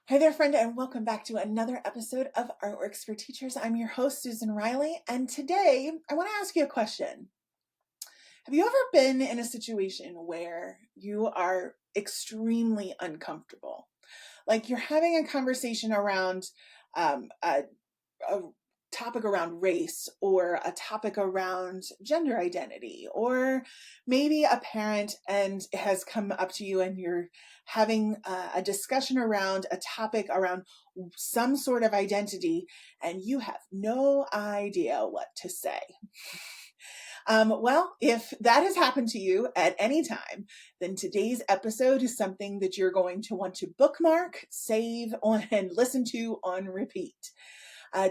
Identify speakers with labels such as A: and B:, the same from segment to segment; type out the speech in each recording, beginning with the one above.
A: Hi there, friend, and welcome back to another episode of Artworks for Teachers. I'm your host, Susan Riley, and today I want to ask you a question. Have you ever been in a situation where you are extremely uncomfortable? Like you're having a conversation around a topic around race or a topic around gender identity, or maybe a parent and has come up to you and you're having a discussion around a topic around some sort of identity and you have no idea what to say. Well, if that has happened to you at any time, then today's episode is something that you're going to want to bookmark, save on, and listen to on repeat.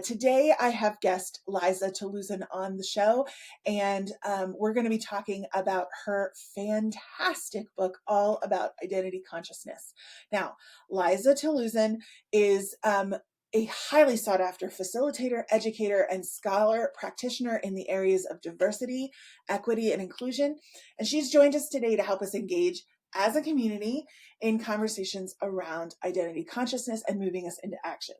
A: Today, I have guest Liza Toulousan on the show, and we're going to be talking about her fantastic book, all about identity consciousness. Now, Liza Toulousan is a highly sought after facilitator, educator, and scholar practitioner in the areas of diversity, equity, and inclusion. And she's joined us today to help us engage as a community in conversations around identity consciousness and moving us into action.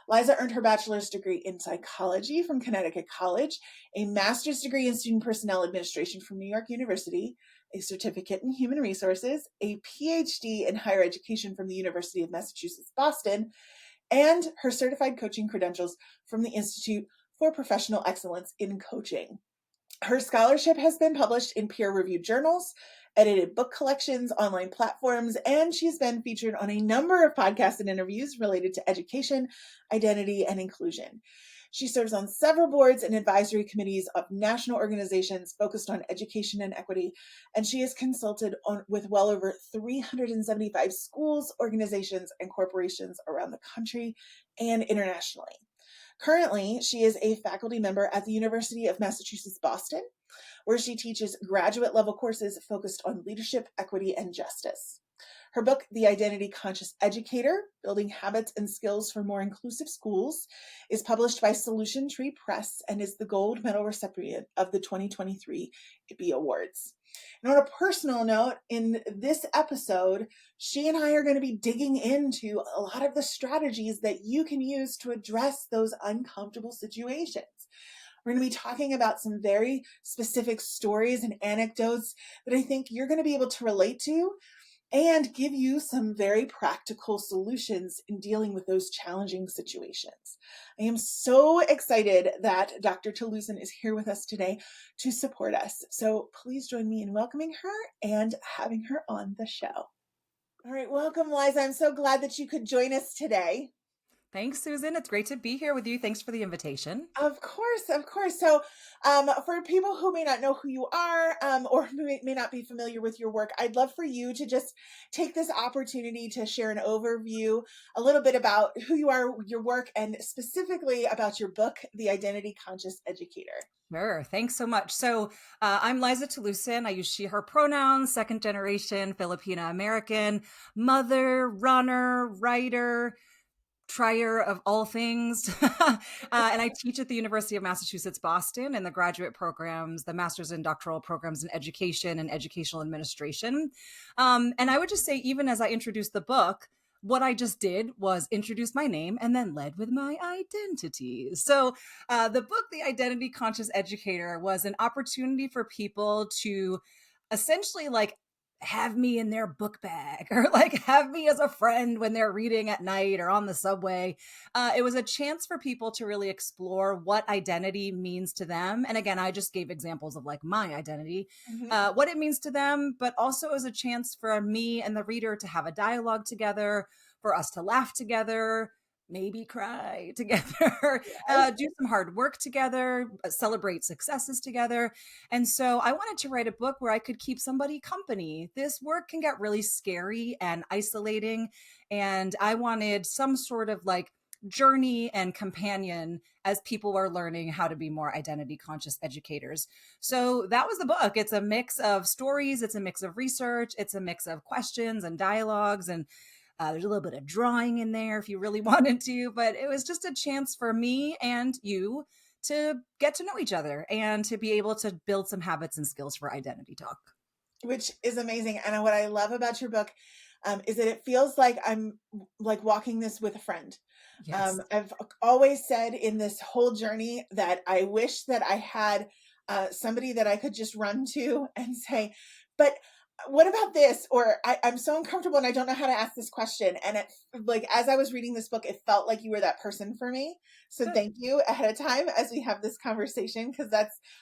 A: Liza earned her bachelor's degree in psychology from Connecticut College, a master's degree in student personnel administration from New York University, a certificate in human resources, a PhD in higher education from the University of Massachusetts, Boston, and her certified coaching credentials from the Institute for Professional Excellence in Coaching. Her scholarship has been published in peer-reviewed journals, edited book collections, online platforms, and she's been featured on a number of podcasts and interviews related to education, identity, and inclusion. She serves on several boards and advisory committees of national organizations focused on education and equity, and she has consulted with well over 375 schools, organizations, and corporations around the country and internationally. Currently, she is a faculty member at the University of Massachusetts, Boston, where she teaches graduate level courses focused on leadership, equity, and justice. Her book, The Identity Conscious Educator, Building Habits and Skills for More Inclusive Schools, is published by Solution Tree Press and is the gold medal recipient of the 2023 IBBY Awards. And on a personal note, in this episode, she and I are going to be digging into a lot of the strategies that you can use to address those uncomfortable situations. We're going to be talking about some very specific stories and anecdotes that I think you're going to be able to relate to and give you some very practical solutions in dealing with those challenging situations. I am so excited that Dr. Toulousan is here with us today to support us. So please join me in welcoming her and having her on the show. All right, welcome, Liza. I'm so glad that you could join us today.
B: Thanks, Susan. It's great to be here with you. Thanks for the invitation.
A: Of course, of course. So, for people who may not know who you are, or may not be familiar with your work, I'd love for you to just take this opportunity to share an overview, a little bit about who you are, your work, and specifically about your book, The Identity Conscious Educator.
B: Sure. Thanks so much. So I'm Liza Toulousan. I use she, her pronouns, second generation Filipina American, mother, runner, writer, trier of all things. And I teach at the University of Massachusetts, Boston in the graduate programs, the master's and doctoral programs in education and educational administration. And I would just say, even as I introduced the book, what I just did was introduce my name and then led with my identity. So the book, The Identity Conscious Educator, was an opportunity for people to essentially have me in their book bag or have me as a friend when they're reading at night or on the subway. It was a chance for people to really explore what identity means to them. And again, I just gave examples of my identity, what it means to them, but also as a chance for me and the reader to have a dialogue together, for us to laugh together, maybe cry together, do some hard work together, celebrate successes together. And so I wanted to write a book where I could keep somebody company. This work can get really scary and isolating. And I wanted some sort of journey and companion as people are learning how to be more identity conscious educators. So that was the book. It's a mix of stories. It's a mix of research. It's a mix of questions and dialogues, and there's a little bit of drawing in there if you really wanted to, but it was just a chance for me and you to get to know each other and to be able to build some habits and skills for identity talk.
A: Which is amazing. And what I love about your book, is that it feels like I'm like walking this with a friend.
B: Yes.
A: I've always said in this whole journey that I wish that I had somebody that I could just run to and say, but what about this? Or I'm so uncomfortable and I don't know how to ask this question. And it, like, as I was reading this book, it felt like you were that person for me. So
B: Good.
A: thank you ahead of time as we have this conversation, because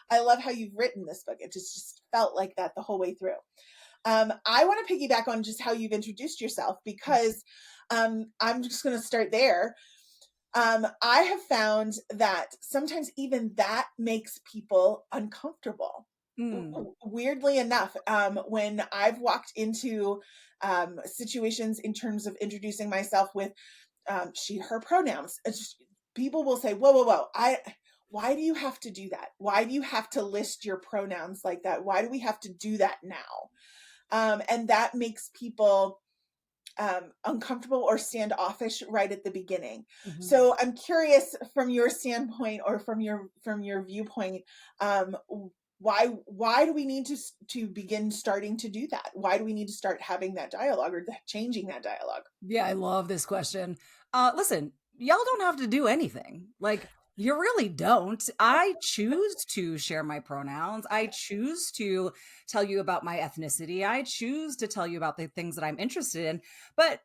A: I love how you've written this book. It just felt like that the whole way through. I want to piggyback on just how you've introduced yourself, because I'm just going to start there. I have found that sometimes even that makes people uncomfortable.
B: Mm.
A: Weirdly enough, when I've walked into situations in terms of introducing myself with she, her pronouns, it's just, people will say, whoa, whoa, whoa, why do you have to do that? Why do you have to list your pronouns like that? Why do we have to do that now? And that makes people uncomfortable or standoffish right at the beginning.
B: Mhm.
A: So I'm curious, from your standpoint or from your viewpoint, um, why do we need to begin starting to do that? Why do we need to start having that dialogue or changing that dialogue?
B: Yeah, I love this question. Listen, y'all don't have to do anything. Like, you really don't. I choose to share my pronouns. I choose to tell you about my ethnicity. I choose to tell you about the things that I'm interested in. But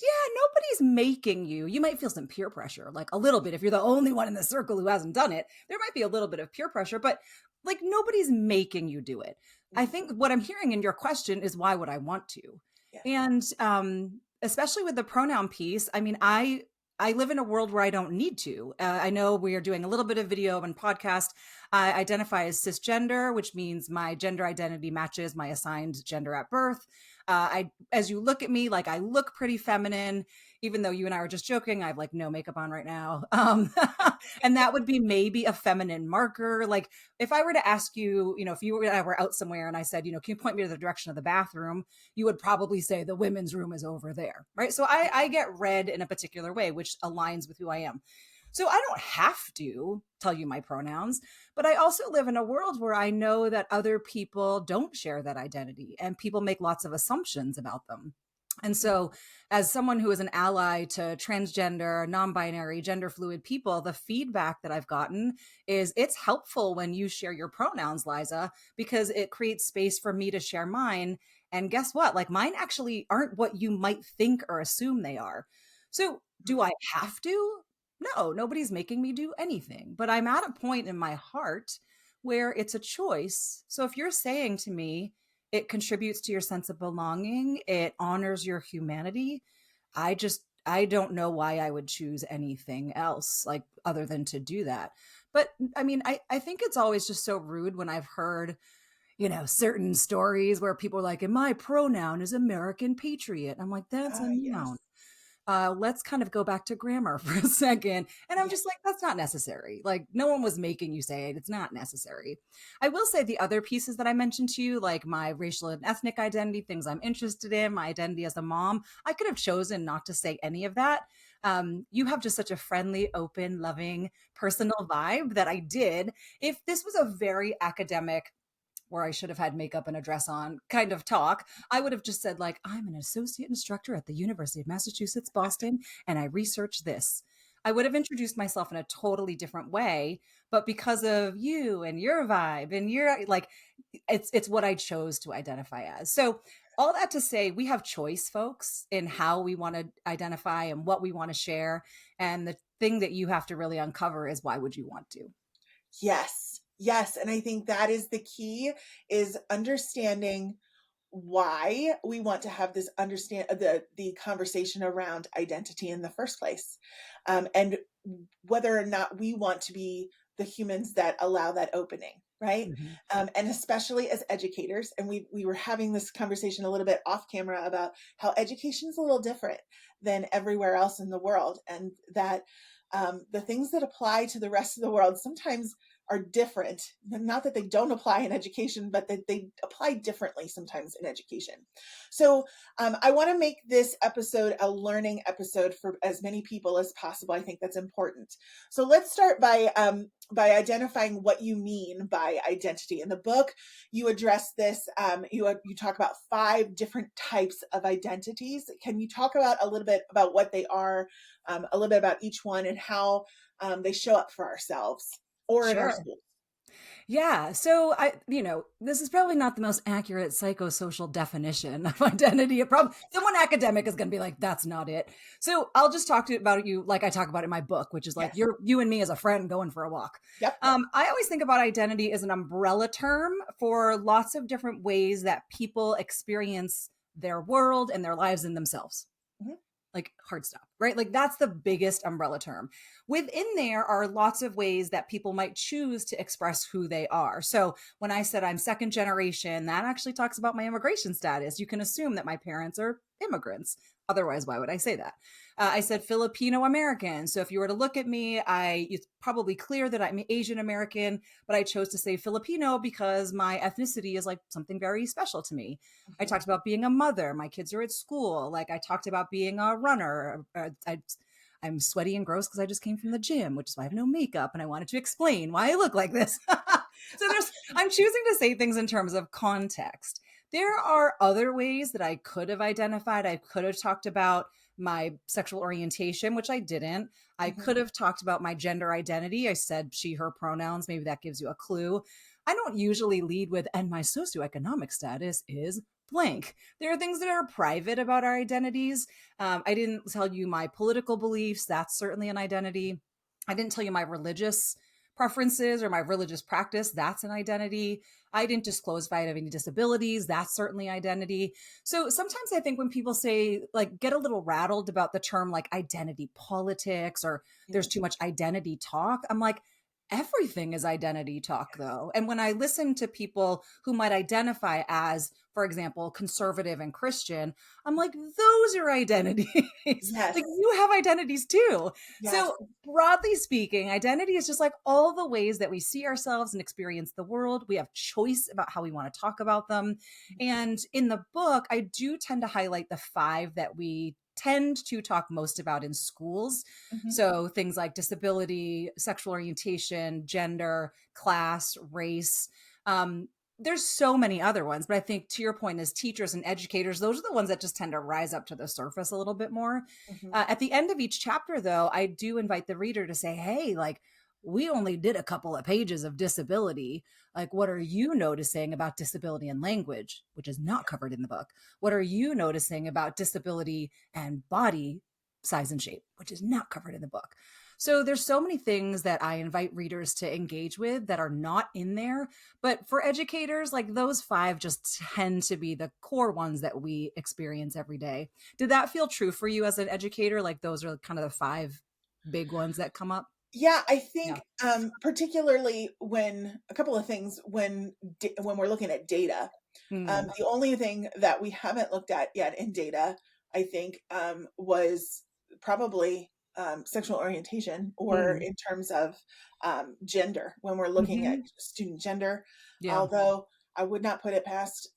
B: yeah, nobody's making you. You might feel some peer pressure, like a little bit. If you're the only one in the circle who hasn't done it, there might be a little bit of peer pressure, but like nobody's making you do it. I
A: Mhm.
B: think what I'm hearing in your question is why would I want to?
A: Yes.
B: And especially with the pronoun piece, I mean, I live in a world where I don't need to. I know we are doing a little bit of video and podcast. I identify as cisgender, which means my gender identity matches my assigned gender at birth. As you look at me, like I look pretty feminine, even though you and I were just joking. I have like no makeup on right now. And that would be maybe a feminine marker. Like if I were to ask you, if you and I were out somewhere and I said, can you point me to the direction of the bathroom? You would probably say the women's room is over there. Right. So I get read in a particular way, which aligns with who I am. So I don't have to tell you my pronouns, but I also live in a world where I know that other people don't share that identity and people make lots of assumptions about them. And so, as someone who is an ally to transgender, non binary, gender fluid people, the feedback that I've gotten is it's helpful when you share your pronouns, Liza, because it creates space for me to share mine. And guess what? Like mine actually aren't what you might think or assume they are. So, do I have to? No, nobody's making me do anything. But I'm at a point in my heart where it's a choice. So, if you're saying to me, it contributes to your sense of belonging, it honors your humanity, I don't know why I would choose anything else like other than to do that. But I mean, I think it's always just so rude when I've heard, certain stories where people are like, and my pronoun is American patriot. I'm like, that's a noun.
A: Yes.
B: Let's kind of go back to grammar for a second. And I'm
A: Yeah.
B: just like, that's not necessary. Like, no one was making you say it. It's not necessary. I will say the other pieces that I mentioned to you, like my racial and ethnic identity, things I'm interested in, my identity as a mom, I could have chosen not to say any of that. You have just such a friendly, open, loving, personal vibe that I did. If this was a very academic, where I should have had makeup and a dress on kind of talk, I would have just said, like, I'm an associate instructor at the University of Massachusetts, Boston, and I research this. I would have introduced myself in a totally different way, but because of you and your vibe and your like, it's what I chose to identify as. So all that to say, we have choice, folks, in how we want to identify and what we want to share. And the thing that you have to really uncover is why would you want to?
A: Yes. Yes. And I think that is the key, is understanding why we want to have this understand the conversation around identity in the first place, and whether or not we want to be the humans that allow that opening, right?
B: Mhm.
A: And especially as educators, and we were having this conversation a little bit off camera about how education is a little different than everywhere else in the world, and that the things that apply to the rest of the world sometimes are different. Not that they don't apply in education, but that they apply differently sometimes in education. So I want to make this episode a learning episode for as many people as possible. I think that's important. So let's start by identifying what you mean by identity. In the book, you address this. You talk about 5 different types of identities. Can you talk about a little bit about what they are, a little bit about each one, and how they show up for ourselves or in our
B: Sure.
A: schools?
B: Yeah. So this is probably not the most accurate psychosocial definition of identity. It probably someone academic is going to be like, that's not it. So I'll just talk to you about you like I talk about in my book, which is like
A: Yes.
B: you and me as a friend going for a walk.
A: Yep.
B: I always think about identity as an umbrella term for lots of different ways that people experience their world and their lives and themselves,
A: Mhm.
B: like hard stop, right? Like that's the biggest umbrella term. Within there are lots of ways that people might choose to express who they are. So when I said I'm second generation, that actually talks about my immigration status. You can assume that my parents are immigrants. Otherwise, why would I say that? I said Filipino American. So if you were to look at me, it's probably clear that I'm Asian American, but I chose to say Filipino because my ethnicity is like something very special to me. I
A: Mhm.
B: talked about being a mother. My kids are at school. Like I talked about being a runner. I'm sweaty and gross because I just came from the gym, which is why I have no makeup. And I wanted to explain why I look like this. So I'm choosing to say things in terms of context. There are other ways that I could have identified. I could have talked about my sexual orientation, which I didn't. I
A: Mhm.
B: could have talked about my gender identity. I said she, her pronouns. Maybe that gives you a clue. I don't usually lead with, and my socioeconomic status is blank. There are things that are private about our identities. I didn't tell you my political beliefs. That's certainly an identity. I didn't tell you my religious preferences or my religious practice. That's an identity. I didn't disclose if I have any disabilities. That's certainly identity. So sometimes I think when people say, like, get a little rattled about the term like identity politics or there's
A: Mhm.
B: too much identity talk, I'm like, everything is identity talk, though. And when I listen to people who might identify as, for example, conservative and Christian, I'm like, those are identities.
A: Yes.
B: Like, you have identities too.
A: Yes.
B: So, broadly speaking, identity is just like all the ways that we see ourselves and experience the world. We have choice about how we want to talk about them. And in the book, I do tend to highlight the 5 that we tend to talk most about in schools.
A: Mhm.
B: So things like disability, sexual orientation, gender, class, race. There's so many other ones, but I think to your point, as teachers and educators, those are the ones that just tend to rise up to the surface a little bit more.
A: Mhm.
B: At the end of each chapter, though, I do invite the reader to say, hey, like, we only did a couple of pages of disability. Like, what are you noticing about disability and language, which is not covered in the book? What are you noticing about disability and body size and shape, which is not covered in the book? So there's so many things that I invite readers to engage with that are not in there. But for educators, like those 5 just tend to be the core ones that we experience every day. Did that feel true for you as an educator? Like those are kind of the 5 big ones that come up?
A: Yeah, I
B: Yeah.
A: think particularly when a couple of things when we're looking at data,
B: Mm.
A: the only thing that we haven't looked at yet in data, I think, was probably sexual orientation or
B: Mm.
A: in terms of gender when we're looking at
B: Hmm.
A: student gender.
B: Yeah.
A: Although I would not put it past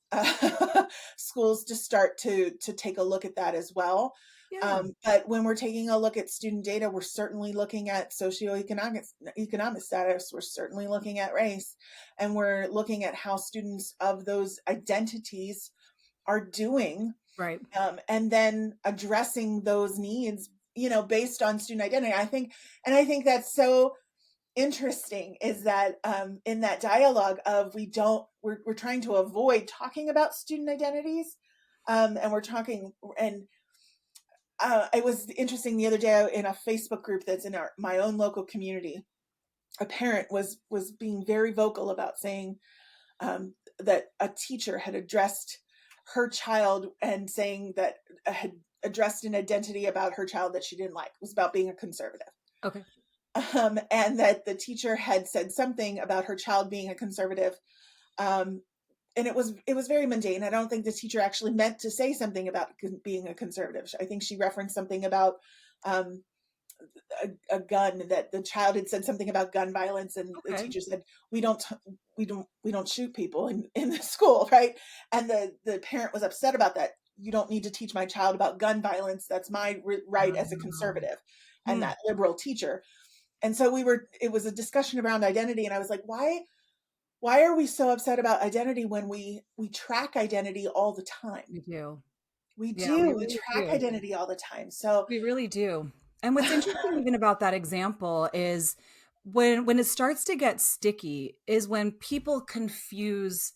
A: schools to start to take a look at that as well.
B: Yeah.
A: But when we're taking a look at student data, we're certainly looking at economic status. We're certainly looking at race, and we're looking at how students of those identities are doing,
B: Right.
A: and then addressing those needs, based on student identity. I think that's so interesting is that in that dialogue of we're trying to avoid talking about student identities, and we're talking and it was interesting the other day in a Facebook group that's in my own local community. A parent was being very vocal about saying that a teacher had addressed her child and saying that had addressed an identity about her child that she didn't like. It was about being a conservative.
B: Okay.
A: And that the teacher had said something about her child being a conservative, um, and it was very mundane. I don't think the teacher actually meant to say something about being a conservative. I think she referenced something about um, a gun, that the child had said something about gun violence, and the
B: Okay.
A: teacher said, we don't we don't shoot people in the school, right? And the parent was upset about that. You don't need to teach my child about gun violence. That's my right as a
B: Wow.
A: conservative. And
B: Hmm.
A: that liberal teacher. And so it was a discussion around identity, and I was like, why are we so upset about identity when we track identity all the time?
B: We do.
A: We
B: Yeah, we
A: do. We
B: really
A: track
B: do.
A: identity all the time. So
B: We really do. And what's interesting even about that example is when it starts to get sticky is when people confuse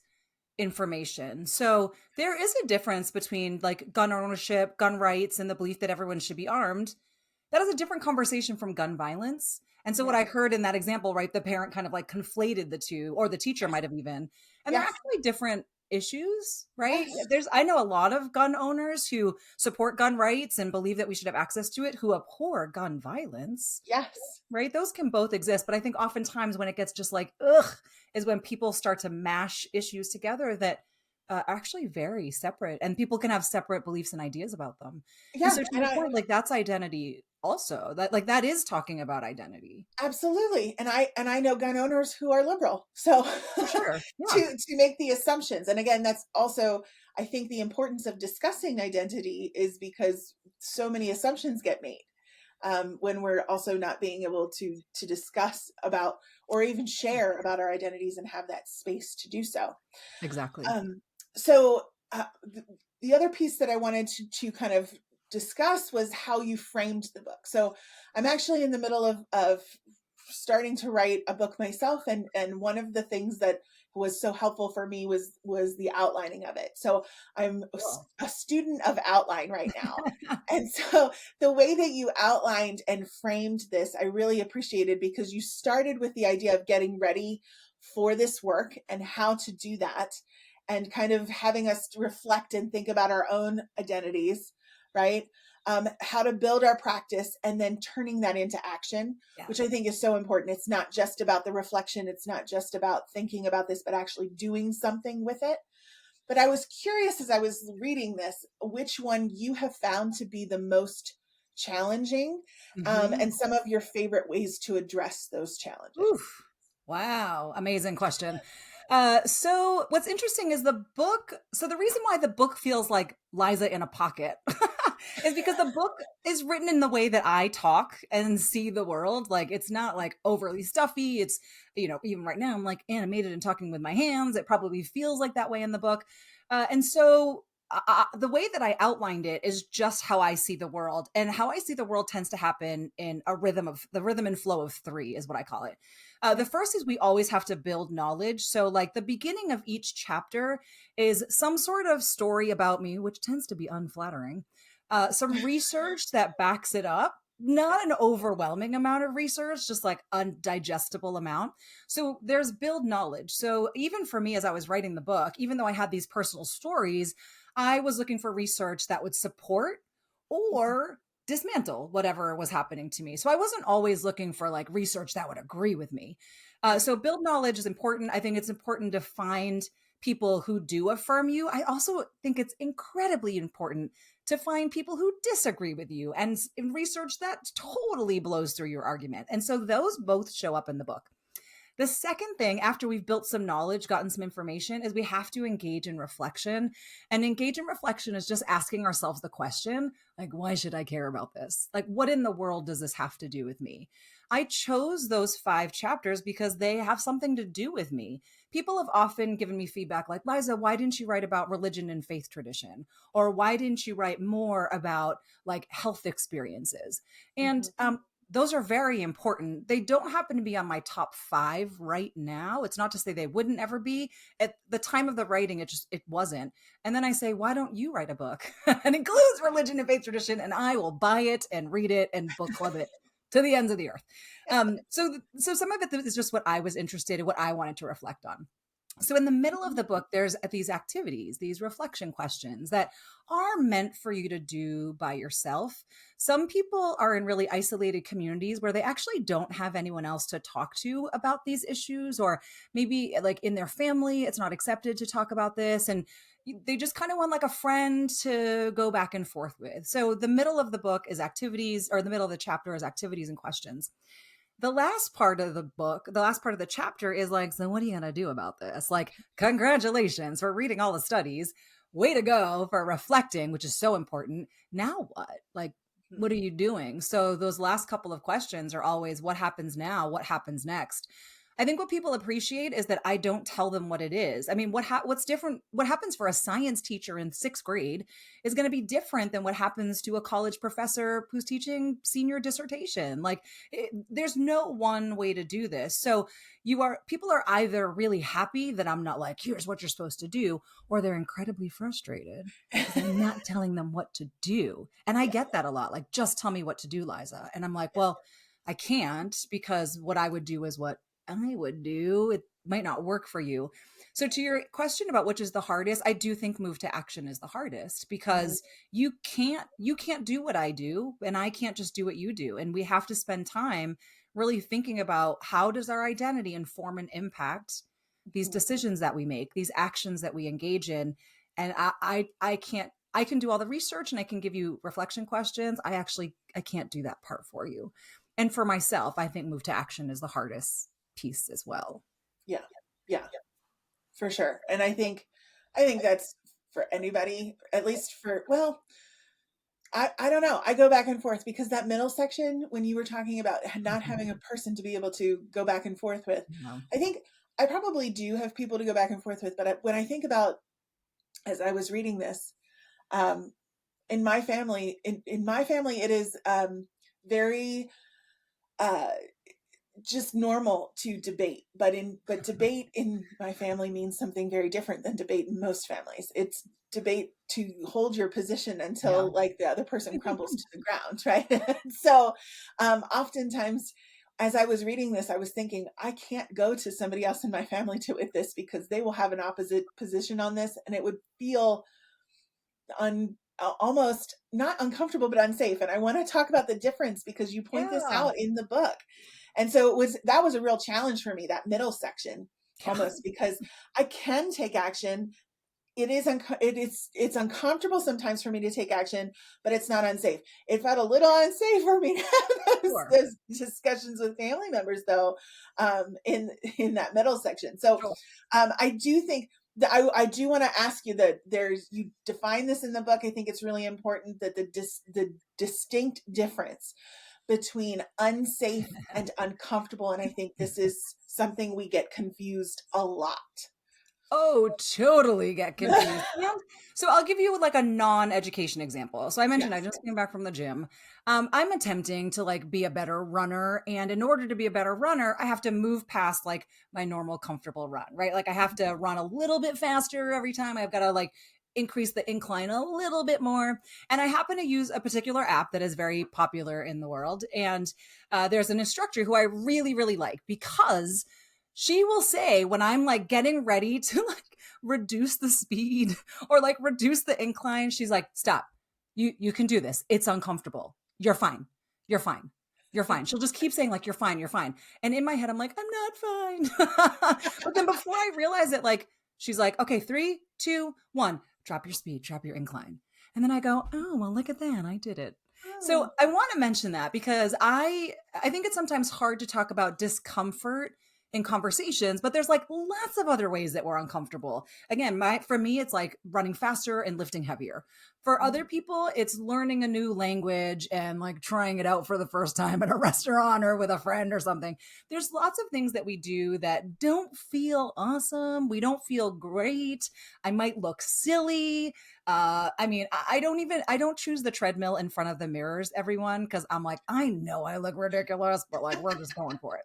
B: information. So there is a difference between like gun ownership, gun rights, and the belief that everyone should be armed. That is a different conversation from gun violence. And so what I
A: yes,
B: heard in that example, right, the parent kind of like conflated the two, or the teacher
A: yes,
B: might have even, and they're
A: yes,
B: actually different issues, right?
A: yes,
B: I know a lot of gun owners who support gun rights and believe that we should have access to it, who abhor gun violence,
A: yes.
B: right? Those can both exist. But I think oftentimes when it gets just like, ugh, is when people start to mash issues together that are actually very separate, and people can have separate beliefs and ideas about them. And
A: Yeah,
B: so to
A: and
B: your
A: I
B: point, like that's identity also. That like that is talking about identity.
A: absolutely, and I know gun owners who are liberal. So
B: For sure. Yeah.
A: to make the assumptions, and again, that's also, I think, the importance of discussing identity is because so many assumptions get made when we're also not being able to discuss about or even share about our identities and have that space to do so.
B: Exactly.
A: Um, so the other piece that I wanted to kind of discuss was how you framed the book. So I'm actually in the middle of starting to write a book myself, and one of the things that was so helpful for me was the outlining of it. So I'm
B: Cool.
A: a student of outline right now. And so the way that you outlined and framed this, I really appreciated, because you started with the idea of getting ready for this work and how to do that, and kind of having us reflect and think about our own identities, right? How to build our practice, and then turning that into action,
B: Yeah.
A: which I think is so important. It's not just about the reflection, it's not just about thinking about this, but actually doing something with it. But I was curious as I was reading this, which one you have found to be the most challenging,
B: Hmm.
A: and some of your favorite ways to address those challenges.
B: Oof. Wow. Amazing question. So what's interesting is the book. So the reason why the book feels like Liza in a pocket is because the book is written in the way that I talk and see the world. Like it's not like overly stuffy. It's, even right now I'm like animated and talking with my hands. It probably feels like that way in the book. And so the way that I outlined it is just how I see the world, and how I see the world tends to happen in a rhythm of the rhythm and flow of three is what I call it. The
A: Okay.
B: first is we always have to build knowledge. So, like the beginning of each chapter is some sort of story about me, which tends to be unflattering, some research that backs it up. Not an overwhelming amount of research, just like undigestible amount. So there's build knowledge. So even for me, as I was writing the book, even though I had these personal stories, I was looking for research that would support or dismantle whatever was happening to me. So I wasn't always looking for like research that would agree with me.
A: Right.
B: So build knowledge is important. I think it's important to find people who do affirm you. I also think it's incredibly important to find people who disagree with you, and in research that totally blows through your argument. And so those both show up in the book. The second thing, after we've built some knowledge, gotten some information, is we have to engage in reflection. And engage in reflection is just asking ourselves the question, like, why should I care about this? Like, what in the world does this have to do with me? I chose those 5 chapters because they have something to do with me. People have often given me feedback like, Liza, why didn't you write about religion and faith tradition? Or why didn't you write more about like health experiences? And
A: Mhm.
B: those are very important. They don't happen to be on my top 5 right now. It's not to say they wouldn't ever be. At the time of the writing, it wasn't. And then I say, why don't you write a book and includes religion and faith tradition, and I will buy it and read it and book club it to the ends of the earth. So some of it is just what I was interested in, what I wanted to reflect on. So in the middle of
A: Mhm.
B: the book, there's these activities, these reflection questions that are meant for you to do by yourself. Some people are in really isolated communities where they actually don't have anyone else to talk to about these issues, or maybe like in their family, it's not accepted to talk about this. And they just kind of want like a friend to go back and forth with. So the middle of the book is activities, or the middle of the chapter is activities and questions. The last part of the book, the last part of the chapter is like, so what are you going to do about this? Like, congratulations for reading all the studies. Way to go for reflecting, which is so important. Now what? Like, what are you doing? So those last couple of questions are always, what happens now? What happens next? I think what people appreciate is that I don't tell them what it is. I mean, what's different? What happens for a science teacher in sixth grade is going to be different than what happens to a college professor who's teaching senior dissertation. Like, there's no one way to do this. So people are either really happy that I'm not like, here's what you're supposed to do, or they're incredibly frustrated because I'm not telling them what to do. And I
A: Yeah.
B: get that a lot. Like, just tell me what to do, Liza. And I'm like,
A: Yeah.
B: well, I can't, because what I would do is what I would do. It might not work for you. So to your question about which is the hardest, I do think move to action is the hardest,
A: Mhm.
B: because you can't do what I do, and I can't just do what you do. And we have to spend time really thinking about, how does our identity inform and impact these
A: Mhm.
B: decisions that we make, these actions that we engage in. And I can do all the research and I can give you reflection questions. I can't do that part for you. And for myself, I think move to action is the hardest piece as well.
A: Yeah. Yeah. For sure. And I think that's for anybody, at least for, well, I don't know. I go back and forth because that middle section, when you were talking about not having a person to be able to go back and forth with,
B: No.
A: I think I probably do have people to go back and forth with. But when I think about, as I was reading this, um, in my family, it is very uh, just normal to debate, but debate in my family means something very different than debate in most families. It's debate to hold your position
B: Yeah.
A: until like the other person crumbles to the ground, right? So oftentimes, as I was reading this, I was thinking, I can't go to somebody else in my family to with this, because they will have an opposite position on this, and it would feel almost not uncomfortable but unsafe. And I want to talk about the difference, because you point this
B: Yeah.
A: out in the book. And so that was a real challenge for me, that middle section,
B: Yeah.
A: almost, because I can take action. It's uncomfortable sometimes for me to take action, but it's not unsafe. It felt a little unsafe for me to have
B: Sure.
A: those discussions with family members, though, in that middle section. So
B: Sure.
A: I do think that I do want to ask you that you define this in the book. I think it's really important that the distinct difference between unsafe and uncomfortable, and I think this is something we get confused a lot.
B: Oh, totally get confused. And so I'll give you like a non-education example. So I mentioned I
A: Yes.
B: just came back from the gym. I'm attempting to like be a better runner. And in order to be a better runner, I have to move past like my normal comfortable run, right? Like I have to run a little bit faster every time. I've got to like increase the incline a little bit more. And I happen to use a particular app that is very popular in the world. And there's an instructor who I really, really like, because she will say when I'm like getting ready to like reduce the speed or like reduce the incline, she's like, stop. You can do this. It's uncomfortable. You're fine. You're fine. You're fine. She'll just keep saying like, you're fine. You're fine. And in my head, I'm like, I'm not fine. But then before I realize it, like, she's like, okay, 3, 2, 1, drop your speed, drop your incline. And then I go, oh, well, look at that. I did it. So
A: Oh,
B: I want to mention that because I think it's sometimes hard to talk about discomfort in conversations, but there's like lots of other ways that we're uncomfortable. Again, for me, it's like running faster and lifting heavier. For other people, it's learning a new language and like trying it out for the first time at a restaurant or with a friend or something. There's lots of things that we do that don't feel awesome. We don't feel great. I might look silly. I mean, I don't choose the treadmill in front of the mirrors, everyone, because I'm like, I know I look ridiculous, but like, we're just going for it.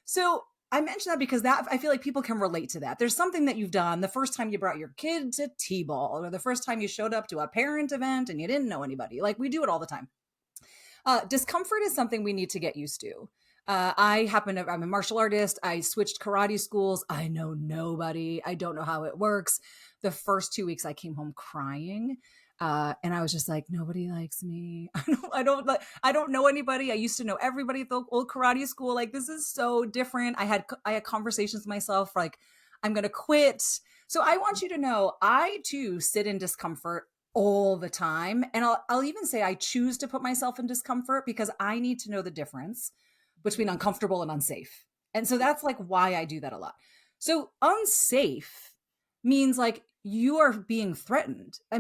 B: So I mention that because that I feel like people can relate to that. There's something that you've done the first time you brought your kid to T-ball, or the first time you showed up to a parent event and you didn't know anybody. Like we do it all the time. Discomfort is something we need to get used to. I'm a martial artist. I switched karate schools. I know nobody. I don't know how it works. The first 2 weeks I came home crying. And I was just like, nobody likes me. I don't know anybody. I used to know everybody at the old karate school. Like, this is so different. I had conversations with myself, like, I'm going to quit. So I want you to know I too sit in discomfort all the time. And I'll even say I choose to put myself in discomfort because I need to know the difference between uncomfortable and unsafe. And so that's like why I do that a lot. So unsafe means like you are being threatened. I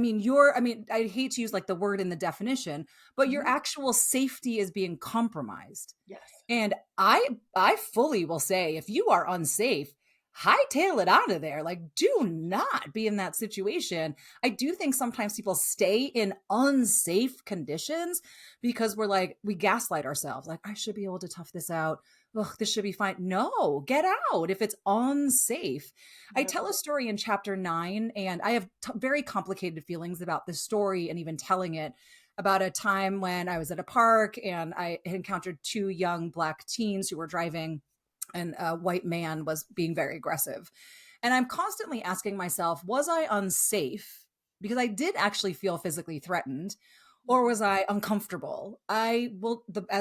B: hate to use like the word in the definition, but your
A: Mhm.
B: actual safety is being compromised.
A: Yes.
B: And I fully will say if you are unsafe, hightail it out of there. Like, do not be in that situation. I do think sometimes people stay in unsafe conditions because we're like, we gaslight ourselves. Like, I should be able to tough this out. Ugh, this should be fine. No, get out if it's unsafe. I
A: Yep.
B: tell a story in chapter 9, and I have very complicated feelings about this story and even telling it about a time when I was at a park and I had encountered two young Black teens who were driving, and a white man was being very aggressive. And I'm constantly asking myself, was I unsafe? Because I did actually feel physically threatened, or
A: Mhm.
B: was I uncomfortable? As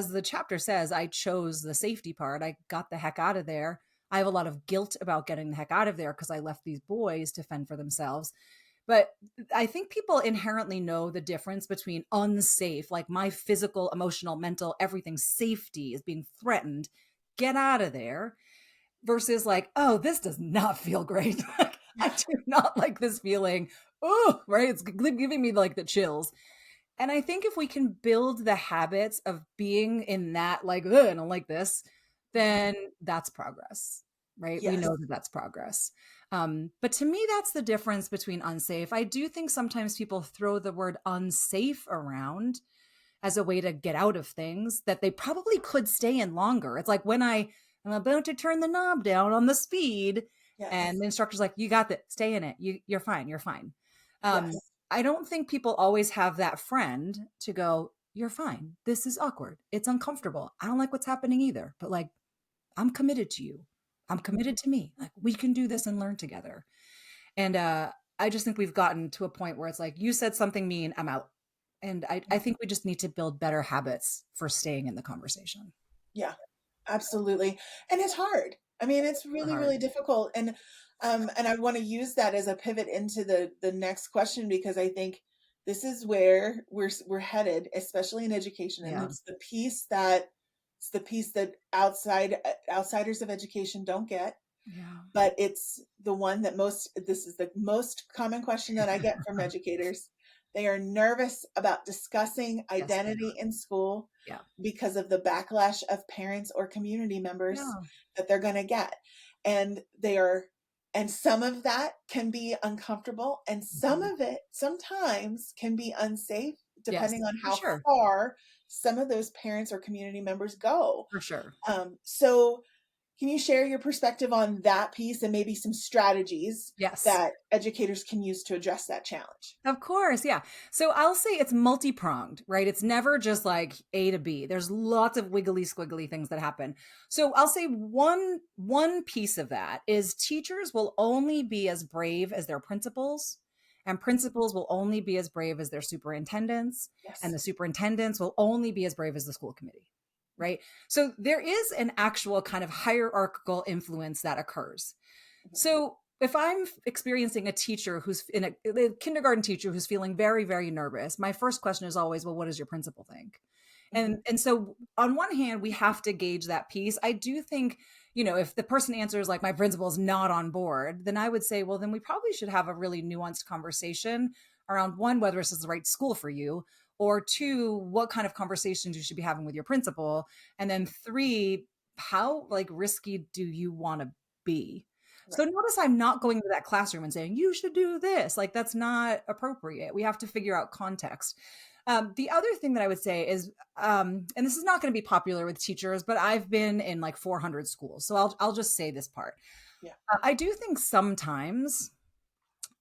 B: the chapter says, I chose the safety part. I got the heck out of there. I have a lot of guilt about getting the heck out of there because I left these boys to fend for themselves. But I think people inherently know the difference between unsafe, like my physical, emotional, mental, everything safety is being threatened. Get out of there versus like, oh, this does not feel great. Like, I do not like this feeling. Oh, right. It's giving me like the chills. And I think if we can build the habits of being in that, like, I don't like this,
A: Mhm.
B: then that's progress, right? We
A: Yes.
B: know that that's progress. But to me, that's the difference between unsafe. I do think sometimes people throw the word unsafe around as a way to get out of things that they probably could stay in longer. It's like when I'm about to turn the knob down on the speed, and
A: Yes.
B: the instructor's like, "You got that. Stay in it. You're fine. You're fine." Um,
A: Yes.
B: I don't think people always have that friend to go, "You're fine. This is awkward. It's uncomfortable. I don't like what's happening either, but like, I'm committed to you. I'm committed to me. Like, we can do this and learn together." And I just think we've gotten to a point where it's like, you said something mean, I'm out. And I think we just need to build better habits for staying in the conversation.
A: Yeah, absolutely. And it's hard. I mean, it's
B: Super
A: really,
B: hard.
A: really difficult. And I want to use that as a pivot into the next question because I think this is where we're headed, especially in education. And
B: Yeah.
A: it's the piece that outsiders of education don't get,
B: Yeah.
A: but it's the one that this is the most common question that I get from educators. They are nervous about discussing
B: Yes, they
A: identity
B: are.
A: in school
B: Yeah.
A: because of the backlash of parents or community members
B: Yeah.
A: that they're going to get. And they are, and some of that can be uncomfortable, and some
B: Mhm.
A: of it sometimes can be unsafe,
B: Yes,
A: depending on
B: for
A: how
B: sure.
A: far some of those parents or community members go.
B: For sure.
A: So, can you share your perspective on that piece and maybe some strategies
B: Yes.
A: that educators can use to address that challenge?
B: Of course, yeah. So I'll say it's multi-pronged, right? It's never just like A to B. There's lots of wiggly squiggly things that happen. So I'll say one piece of that is teachers will only be as brave as their principals, and principals will only be as brave as their superintendents, and
A: Yes.
B: the superintendents will only be as brave as the school committee, right? So there is an actual kind of hierarchical influence that occurs.
A: Mhm.
B: So if I'm experiencing a teacher who's a kindergarten teacher who's feeling very, very nervous, my first question is always, well, what does your principal think?
A: Mhm.
B: And so on one hand, we have to gauge that piece. I do think, if the person answers like my principal is not on board, then I would say, well, then we probably should have a really nuanced conversation around one, whether this is the right school for you, or two, what kind of conversations you should be having with your principal, and then three, how like risky do you want to be? So
A: Right.
B: notice I'm not going to that classroom and saying, you should do this. Like, that's not appropriate. We have to figure out context. The other thing that I would say is, and this is not going to be popular with teachers, but I've been in like 400 schools. So I'll just say this part.
A: Yeah.
B: I do think sometimes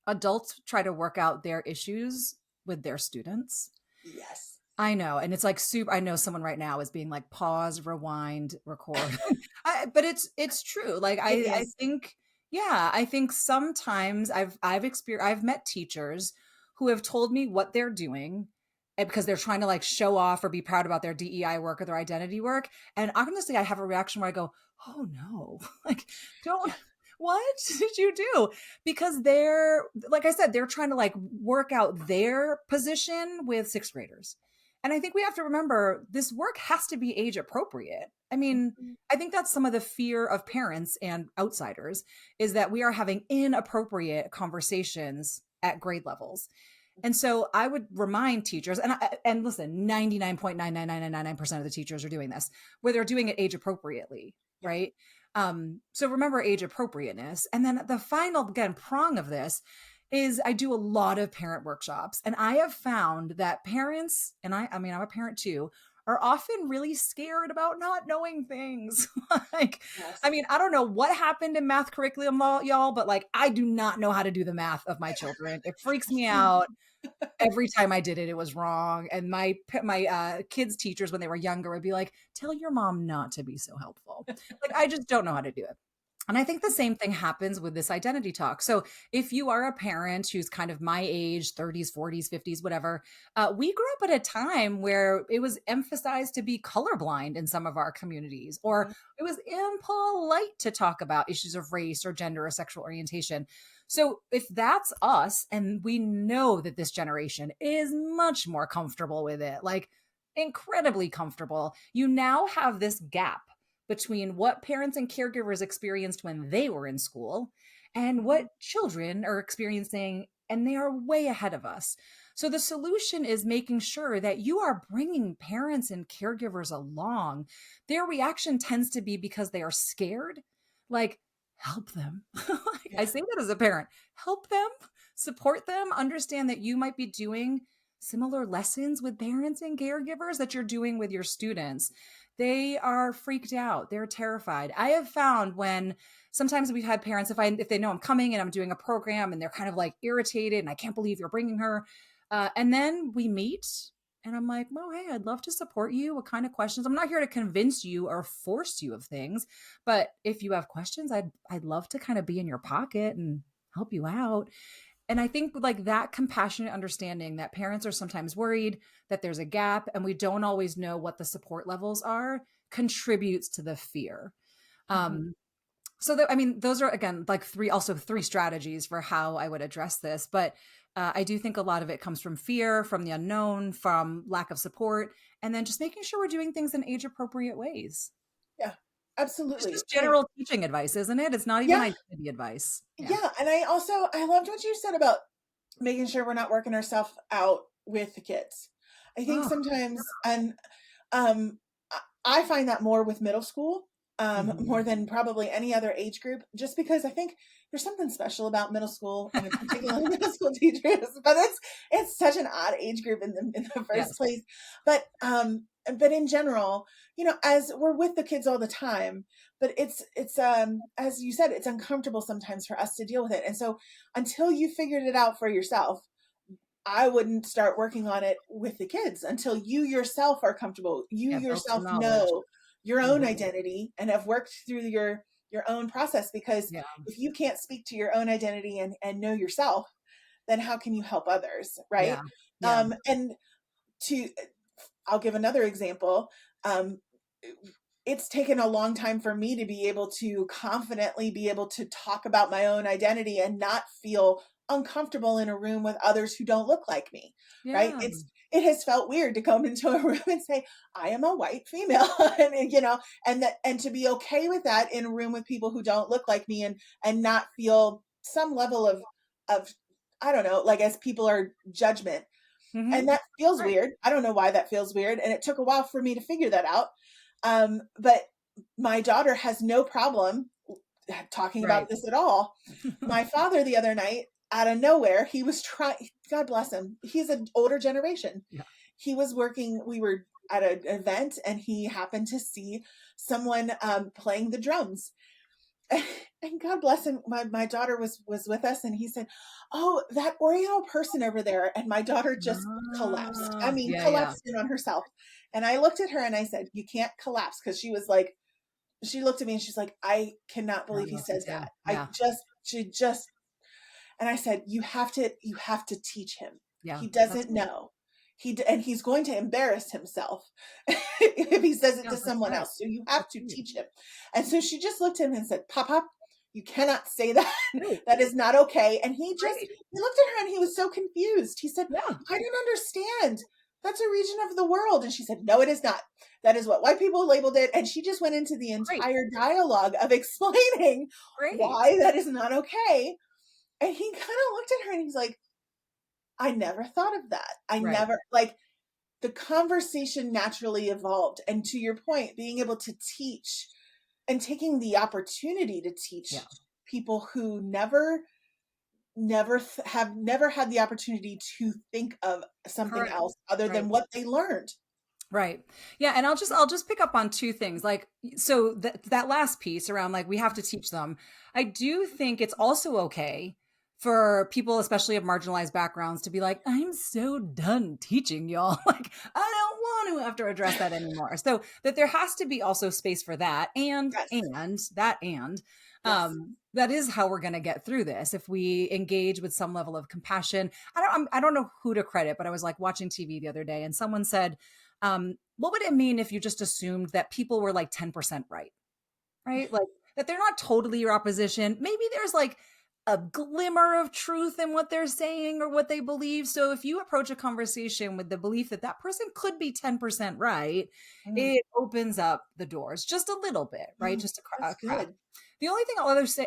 B: adults try to work out their issues with their students.
A: Yes.
B: I know. And it's like super. I know someone right now is being like pause, rewind, record. But it's true. Like
A: It
B: I
A: is.
B: think, yeah, I think sometimes I've met teachers who have told me what they're doing because they're trying to like show off or be proud about their DEI work or their identity work. And honestly, I have a reaction where I go, oh no, like don't
A: Yeah.
B: What did you do? Because they're, like I said, they're trying to like work out their position with sixth graders. And I think we have to remember this work has to be age appropriate. I mean,
A: Mhm.
B: I think that's some of the fear of parents and outsiders is that we are having inappropriate conversations at grade levels. And so I would remind teachers, and listen, 99.99999% of the teachers are doing this, where they're doing it age appropriately,
A: Yeah.
B: right? So remember age appropriateness. And then the final, again, prong of this is I do a lot of parent workshops. And I have found that parents, and I mean, I'm a parent too, are often really scared about not knowing things. Like, I
A: Yes.
B: mean, I don't know what happened in math curriculum, y'all, but like, I do not know how to do the math of my children. It freaks me out every time I did it, it was wrong. And my kids' teachers, when they were younger, would be like, "Tell your mom not to be so helpful." Like, I just don't know how to do it. And I think the same thing happens with this identity talk. So if you are a parent who's kind of my age, 30s, 40s, 50s, whatever, we grew up at a time where it was emphasized to be colorblind in some of our communities, or
A: Mhm.
B: it was impolite to talk about issues of race or gender or sexual orientation. So if that's us, and we know that this generation is much more comfortable with it, like incredibly comfortable, you now have this gap between what parents and caregivers experienced when they were in school and
A: Mhm.
B: what children are experiencing, and they are way ahead of us. So the solution is making sure that you are bringing parents and caregivers along. Their reaction tends to be because they are scared, like, help them. Like, I
A: Yeah.
B: say that as a parent, help them, support them, understand that you might be doing similar lessons with parents and caregivers that you're doing with your students. They are freaked out. They're terrified. I have found when sometimes we've had parents, if they know I'm coming and I'm doing a program and they're kind of like irritated and I can't believe you're bringing her, and then we meet and I'm like, well, hey, I'd love to support you. What kind of questions? I'm not here to convince you or force you of things, but if you have questions, I'd love to kind of be in your pocket and help you out. And I think like that compassionate understanding that parents are sometimes worried that there's a gap and we don't always know what the support levels are contributes to the fear.
A: Mhm.
B: Um, so that, I mean, those are again like three strategies for how I would address this. But I do think a lot of it comes from fear, from the unknown, from lack of support, and then just making sure we're doing things in age appropriate ways.
A: Yeah.
B: It's
A: Absolutely.
B: just general teaching advice, isn't it? It's not even
A: Yeah.
B: identity advice. Yeah.
A: Yeah. And I loved what you said about making sure we're not working ourselves out with the kids. I think
B: Oh,
A: sometimes, and um, I find that more with middle school,
B: mhm.
A: more than probably any other age group, just because I think there's something special about middle school and in particular middle school teachers. But it's such an odd age group in the first
B: Yes.
A: place. But in general, as we're with the kids all the time, but it's as you said, it's uncomfortable sometimes for us to deal with it. And so until you figured it out for yourself, I wouldn't start working on it with the kids until you yourself are comfortable. You
B: Yeah, build some
A: yourself
B: knowledge.
A: know your own
B: Mhm.
A: identity and have worked through your own process, because
B: Yeah,
A: if you can't speak to your own identity and know yourself, then how can you help others, right?
B: yeah, yeah.
A: And to I'll give another example. Um, it's taken a long time for me to be able to confidently be able to talk about my own identity and not feel uncomfortable in a room with others who don't look like me, right?
B: Yeah.
A: It has felt weird to come into a room and say I am a white female and and to be okay with that in a room with people who don't look like me, and not feel some level of I don't know, like, as people are judgment.
B: Mhm.
A: And that feels
B: Right.
A: weird. I don't know why that feels weird, and it took a while for me to figure that out. But my daughter has no problem talking about
B: Right.
A: this at all. My father the other night, out of nowhere, he was trying. God bless him. He's an older generation.
B: Yeah.
A: He was working. We were at an event, and he happened to see someone playing the drums, and God bless him, my daughter was with us, and he said, "Oh, that Oriental person over there," and my daughter just collapsed. I mean,
B: Yeah, yeah.
A: collapsed in on herself. And I looked at her and I said, "You can't collapse," because she was like, she looked at me and she's like, "I cannot
B: I don't
A: believe
B: know
A: he
B: what to
A: said
B: do.
A: that."
B: Yeah.
A: She just, and I said, "You have to teach him.
B: Yeah.
A: He
B: That's
A: doesn't
B: right.
A: know. And he's going to embarrass himself if he says it
B: Yeah,
A: to
B: that's
A: someone
B: right.
A: else. So you have
B: That's
A: to
B: right.
A: teach him." And so she just looked at him and said, "Pop, pop." You cannot say that.
B: Right.
A: That is not okay. And
B: Right.
A: he looked at her and he was so confused. He said,
B: Yeah.
A: I don't understand. That's a region of the world. And she said, no, it is not. That is what white people labeled it. And she just went into the
B: Great.
A: entire dialogue of explaining
B: Great.
A: why that is not okay. And he kind of looked at her and he's like, I never thought of that. I
B: Right.
A: never, like, the conversation naturally evolved. And to your point, being able to teach and taking the opportunity to
B: Yeah.
A: teach people who have never had the opportunity to think of something
B: Correct.
A: else other
B: Right.
A: than what they learned.
B: Right. Yeah, and I'll just pick up on two things. Like, so that last piece around, like, we have to teach them. I do think it's also okay for people, especially of marginalized backgrounds, to be like, I'm so done teaching y'all. Like, I don't want to have to address that anymore. So that there has to be also space for that,
A: Yes. Yes.
B: that is how we're going to get through this if we engage with some level of compassion. I don't know who to credit, but I was like watching TV the other day and someone said, what would it mean if you just assumed that people were like 10% right? Right? Like that they're not totally your opposition. Maybe there's like a glimmer of truth in what they're saying or what they believe. So if you approach a conversation with the belief that that person could be 10% right,
A: Mm,
B: it opens up the doors just a little bit, right?
A: mm,
B: Just a
A: that's
B: crack.
A: good.
B: The only thing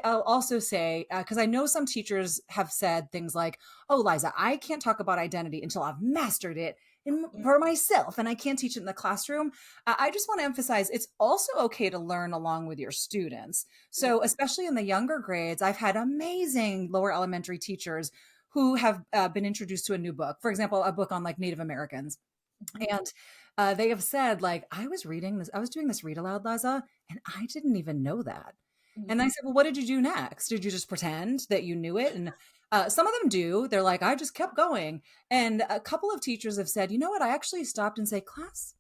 B: I'll also say, because I know some teachers have said things like, "Oh, Liza, I can't talk about identity until I've mastered it
A: Mm,
B: for myself, and I can't teach it in the classroom." I just want to emphasize it's also okay to learn along with your students.
A: yeah.
B: So, especially in the younger grades, I've had amazing lower elementary teachers who have been introduced to a new book. For example, a book on like Native Americans.
A: Mhm,
B: And they have said, like, I was reading this, I was doing this read aloud, Liza, and I didn't even know that. And I
A: mhm,
B: said, well, what did you do next? Did you just pretend that you knew it? And some of them do. They're like, I just kept going. And a couple of teachers have said, you know what? I actually stopped and say, class,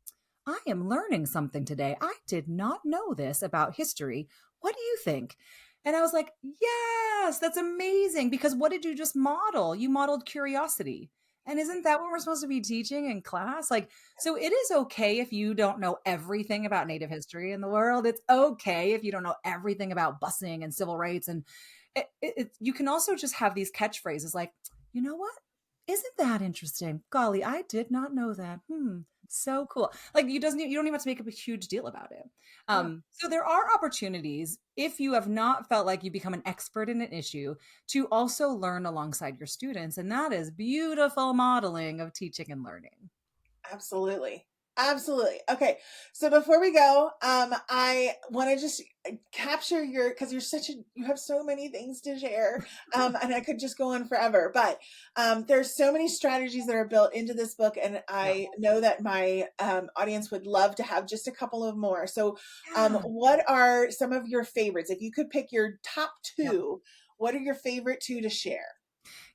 B: I am learning something today. I did not know this about history. What do you think? And I was like, yes, that's amazing. Because what did you just model? You modeled curiosity. And isn't that what we're supposed to be teaching in class? Like, so it is okay if you don't know everything about Native history in the world. It's okay if you don't know everything about busing and civil rights. And you can also just have these catchphrases like, you know what? Isn't that interesting? Golly, I did not know that. So cool. Like you don't even have to make up a huge deal about it.
A: yeah.
B: So there are opportunities if you have not felt like you become an expert in an issue to also learn alongside your students, and that is beautiful modeling of teaching and learning.
A: Absolutely. Absolutely. Okay. So before we go, I want to just capture your, because you have so many things to share, and I could just go on forever. But there's so many strategies that are built into this book, and
B: Yeah.
A: I know that my audience would love to have just a couple of more. So,
B: Yeah.
A: what are some of your favorites? If you could pick your top
B: Yeah.
A: two, what are your favorite two to share?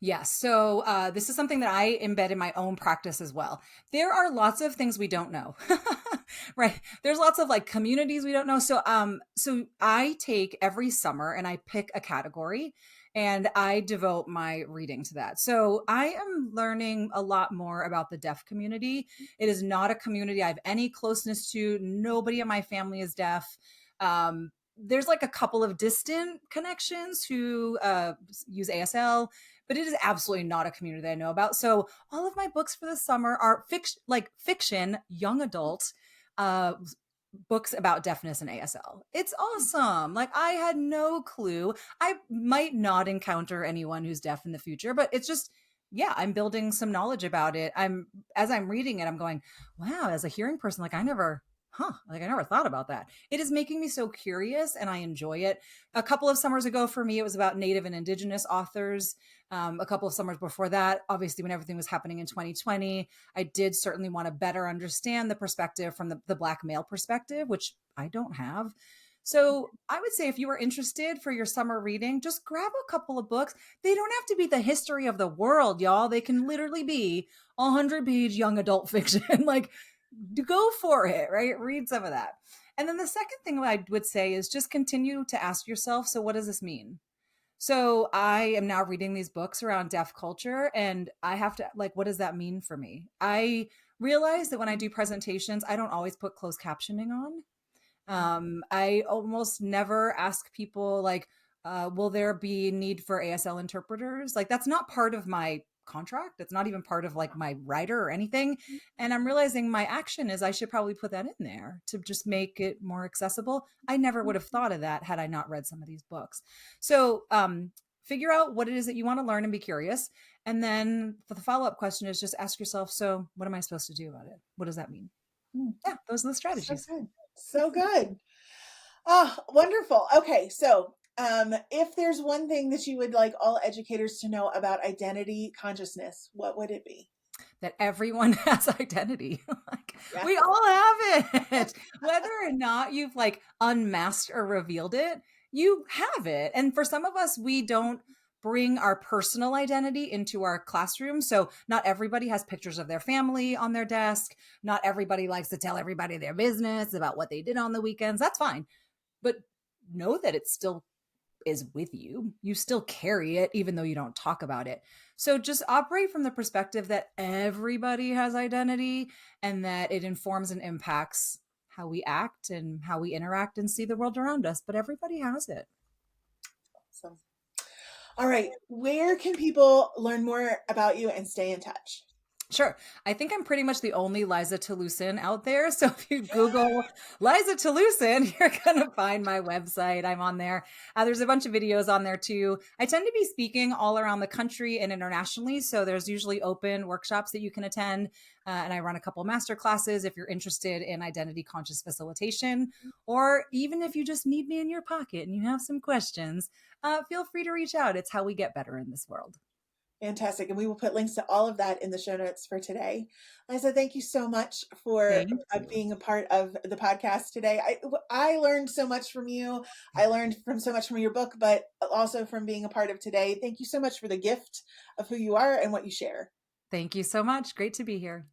B: Yes. So this is something that I embed in my own practice as well. There are lots of things we don't know, right? There's lots of like communities we don't know. So I take every summer and I pick a category and I devote my reading to that. So I am learning a lot more about the deaf community. It is not a community I have any closeness to. Nobody in my family is deaf. There's like a couple of distant connections who use ASL, but it is absolutely not a community that I know about. So all of my books for the summer are fiction, young adult uh, books about deafness and ASL. It's awesome. Like I had no clue. I might not encounter anyone who's deaf in the future, but it's just yeah, I'm building some knowledge about it. I'm as I'm reading it, I'm going, wow, as a hearing person, like I never thought about that. It is making me so curious and I enjoy it. A couple of summers ago for me, it was about Native and Indigenous authors. A couple of summers before that, obviously, when everything was happening in 2020, I did certainly want to better understand the perspective from the Black male perspective, which I don't have. So I would say if you are interested for your summer reading, just grab a couple of books. They don't have to be the history of the world, y'all. They can literally be 100-page young adult fiction. Like, go for it, right? Read some of that. And then the second thing I would say is just continue to ask yourself, so what does this mean? So I am now reading these books around deaf culture and I have to like, what does that mean for me? I realize that when I do presentations, I don't always put closed captioning on. I almost never ask people like, Will there be need for ASL interpreters? Like, that's not part of my contract. It's not even part of like my writer or anything. And I'm realizing my action is I should probably put that in there to just make it more accessible. I never would have thought of that had I not read some of these books. So, figure out what it is that you want to learn and be curious. And then for the follow up question is just ask yourself, so what am I supposed to do about it? What does that mean?
A: Mm,
B: Yeah, those are the
A: so
B: strategies.
A: good. So good. Oh, wonderful. Okay, so if there's one thing that you would like all educators to know about identity consciousness, what would it be?
B: That everyone has identity. Like,
A: Yeah.
B: we all have it. Whether or not you've like unmasked or revealed it, you have it. And for some of us, we don't bring our personal identity into our classroom. So not everybody has pictures of their family on their desk. Not everybody likes to tell everybody their business about what they did on the weekends. That's fine. But know that it's still is with you. You still carry it, even though you don't talk about it. So just operate from the perspective that everybody has identity and that it informs and impacts how we act and how we interact and see the world around us. But everybody has it.
A: So, all right. Where can people learn more about you and stay in touch?
B: Sure. I think I'm pretty much the only Liza Toulousan out there. So if you Google Liza Toulousan, you're going to find my website. I'm on there. There's a bunch of videos on there too. I tend to be speaking all around the country and internationally. So there's usually open workshops that you can attend. And I run a couple master classes if you're interested in identity conscious facilitation, or even if you just need me in your pocket and you have some questions, feel free to reach out. It's how we get better in this world.
A: Fantastic. And we will put links to all of that in the show notes for today. Liza, thank you so much for
B: Thank you.
A: being a part of the podcast today. I learned so much from you. I learned from so much from your book, but also from being a part of today. Thank you so much for the gift of who you are and what you share.
B: Thank you so much. Great to be here.